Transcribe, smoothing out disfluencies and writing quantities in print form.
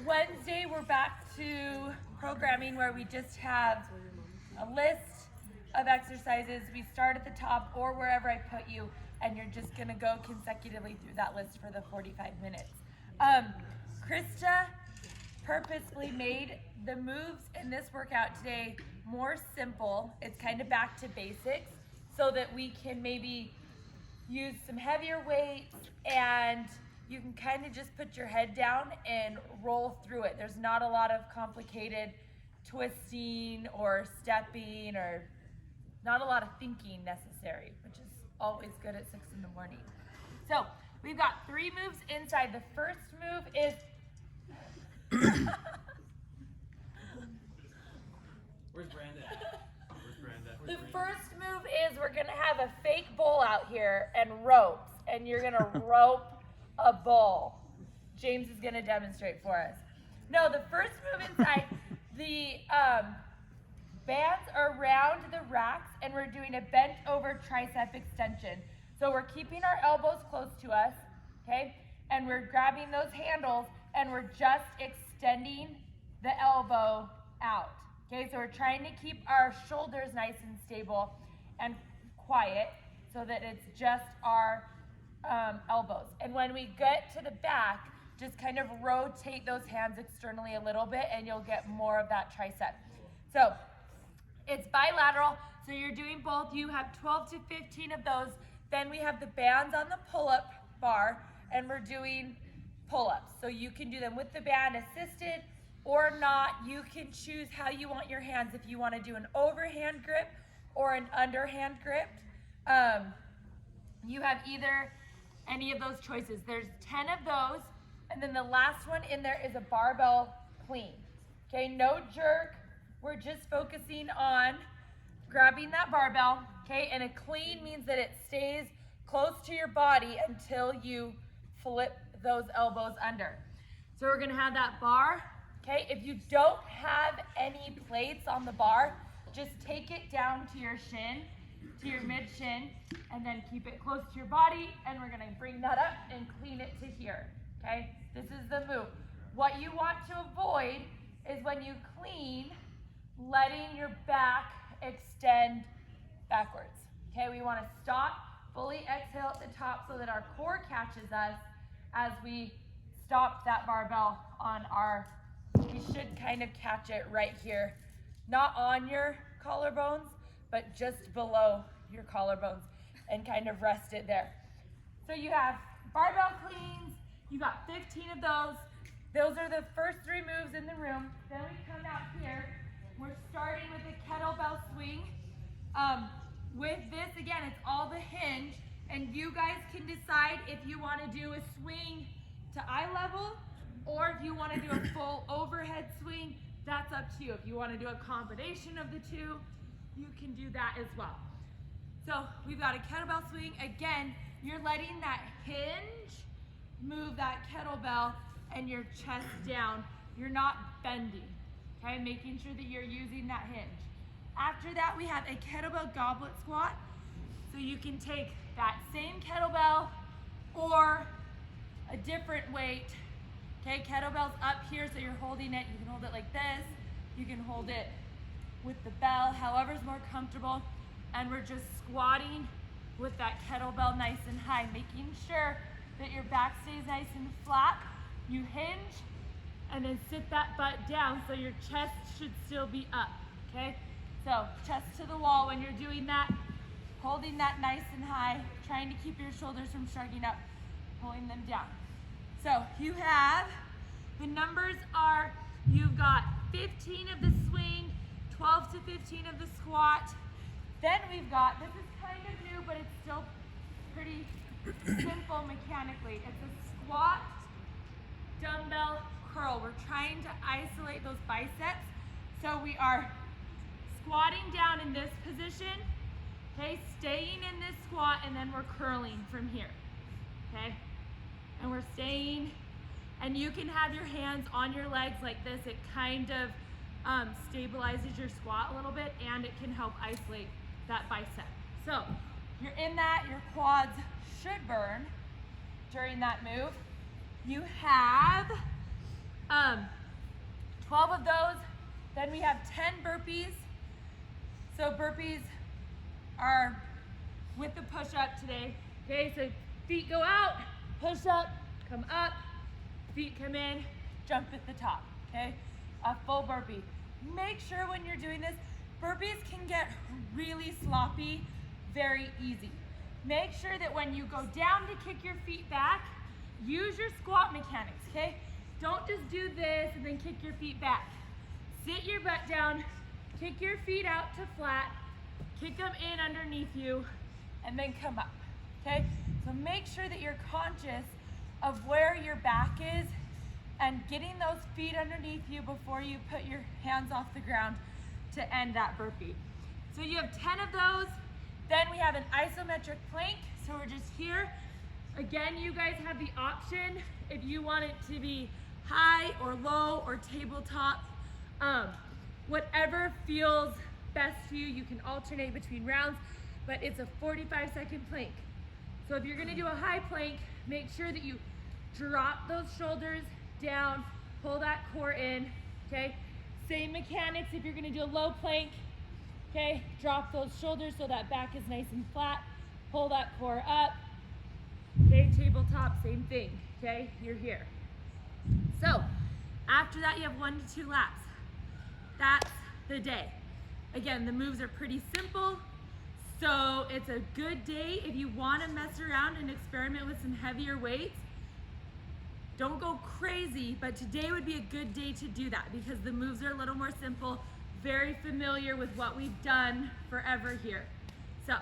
Wednesday, we're back to programming where we just have a list of exercises. We start at the top or wherever I put you, and you're just gonna go consecutively through that list for the 45 minutes. Krista purposefully made the moves in this workout today more simple. It's kind of back to basics so that we can maybe use some heavier weights and you can kind of just put your head down and roll through it. There's not a lot of complicated twisting or stepping or not a lot of thinking necessary, which is always good at 6 in the morning. So we've got 3 moves inside. The first move is Where's Brandon? the first move is we're gonna have a fake bowl out here and ropes, and you're gonna rope a bowl. James is gonna demonstrate for us. No, the first move inside, the bands are around the racks, and we're doing a bent over tricep extension. So we're keeping our elbows close to us, okay? And we're grabbing those handles, and we're just extending the elbow out. Okay, so we're trying to keep our shoulders nice and stable and quiet so that it's just our elbows. And when we get to the back, just kind of rotate those hands externally a little bit and you'll get more of that tricep. So it's bilateral, so you're doing both. You have 12 to 15 of those. Then we have the bands on the pull-up bar and we're doing pull-ups. So you can do them with the band assisted or not. You can choose how you want your hands, if you want to do an overhand grip or an underhand grip. You have either any of those choices. There's 10 of those, and then the last one in there is a barbell clean. Okay, no jerk. We're just focusing on grabbing that barbell, okay? And a clean means that it stays close to your body until you flip those elbows under. So we're gonna have that bar. Okay, if you don't have any plates on the bar, just take it down to your shin, to your mid shin, and then keep it close to your body, and we're gonna bring that up and clean it to here, okay? This is the move. What you want to avoid is when you clean, letting your back extend backwards, okay? We wanna stop, fully exhale at the top so that our core catches us as we stop that barbell on our. You should kind of catch it right here, not on your collarbones, but just below your collarbones and kind of rest it there. So you have barbell cleans, you got 15 of those. Those are the first 3 moves in the room. Then we come out here, we're starting with a kettlebell swing. With this, again, it's all the hinge, and you guys can decide if you want to do a swing to eye level, or if you want to do a full overhead swing, that's up to you. If you want to do a combination of the two, you can do that as well. So we've got a kettlebell swing. Again, you're letting that hinge move that kettlebell and your chest down. You're not bending, okay? Making sure that you're using that hinge. After that, we have a kettlebell goblet squat. So you can take that same kettlebell or a different weight. Okay, kettlebell's up here, so you're holding it. You can hold it like this. You can hold it with the bell, however's more comfortable. And we're just squatting with that kettlebell nice and high, making sure that your back stays nice and flat. You hinge and then sit that butt down so your chest should still be up, okay? So chest to the wall when you're doing that, holding that nice and high, trying to keep your shoulders from shrugging up, pulling them down. So you have, the numbers are, you've got 15 of the swing, 12 to 15 of the squat. Then we've got, this is kind of new, but it's still pretty simple mechanically. It's a squat, dumbbell, curl. We're trying to isolate those biceps. So we are squatting down in this position, okay, staying in this squat, and then we're curling from here, okay? And we're staying, and you can have your hands on your legs like this. It kind of stabilizes your squat a little bit, and it can help isolate that bicep. So you're in that, your quads should burn during that move. You have 12 of those. Then we have 10 burpees. So burpees are with the push-up today. Okay, so feet go out, push up, come up, feet come in, jump at the top, okay? A full burpee. Make sure when you're doing this, burpees can get really sloppy very easy. Make sure that when you go down to kick your feet back, use your squat mechanics, okay? Don't just do this and then kick your feet back. Sit your butt down, kick your feet out to flat, kick them in underneath you, and then come up, okay? So make sure that you're conscious of where your back is and getting those feet underneath you before you put your hands off the ground to end that burpee. So you have 10 of those. Then we have an isometric plank. So we're just here. Again, you guys have the option if you want it to be high or low or tabletop. Whatever feels best to you, you can alternate between rounds, but it's a 45-second plank. So if you're gonna do a high plank, make sure that you drop those shoulders down, pull that core in, okay? Same mechanics if you're gonna do a low plank, okay? Drop those shoulders so that back is nice and flat, pull that core up, okay? Tabletop, same thing, okay? You're here. So, after that you have 1 to 2 laps. That's the day. Again, the moves are pretty simple, so it's a good day if you wanna mess around and experiment with some heavier weights. Don't go crazy, but today would be a good day to do that because the moves are a little more simple, very familiar with what we've done forever here. So